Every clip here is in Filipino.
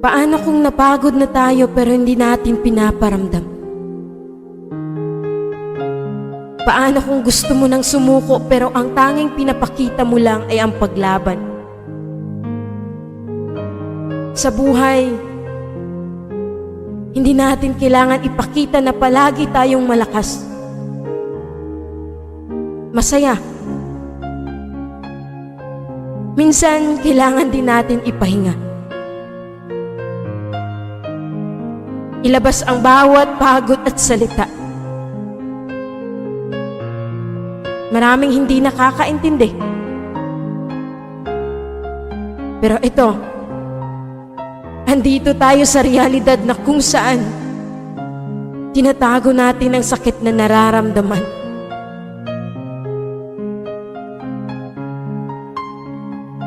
Paano kung napagod na tayo pero hindi natin pinaparamdam? Paano kung gusto mo nang sumuko pero ang tanging pinapakita mo lang ay ang paglaban? Sa buhay, hindi natin kailangan ipakita na palagi tayong malakas, masaya. Minsan, kailangan din natin ipahinga. Ilabas ang bawat pagod at salita. Maraming hindi nakakaintindi. Pero ito, andito tayo sa realidad na kung saan tinatago natin ang sakit na nararamdaman.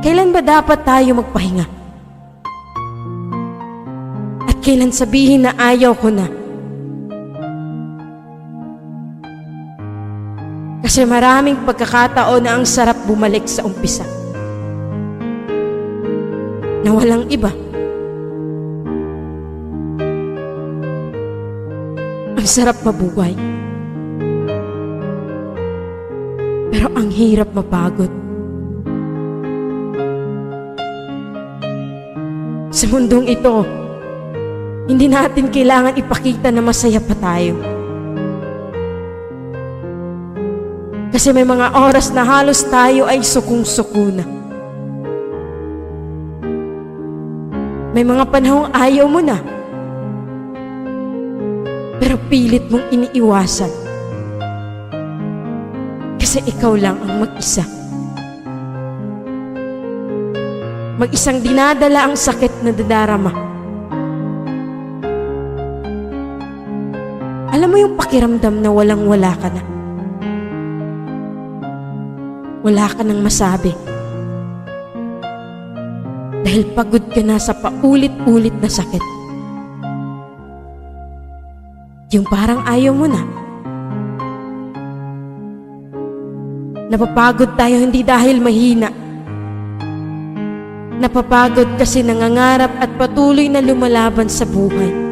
Kailan ba dapat tayo magpahinga? At kailan sabihin na ayaw ko na? Kasi maraming pagkakataon na ang sarap bumalik sa umpisa. Na walang iba. Ang sarap mabuhay. Pero ang hirap mapagod. Sa mundong ito, hindi natin kailangan ipakita na masaya pa tayo. Kasi may mga oras na halos tayo ay sukong-suko na. May mga panahong ayaw mo na, pero pilit mong iniiwasan. Kasi ikaw lang ang mag-isa. Mag-isang dinadala ang sakit na dadarama. Alam mo yung pakiramdam na walang-wala ka na. Wala ka nang masabi. Dahil pagod ka na sa paulit-ulit na sakit. Yung parang ayaw mo na. Napapagod tayo hindi dahil mahina. Napapagod kasi nangangarap at patuloy na lumalaban sa buhay.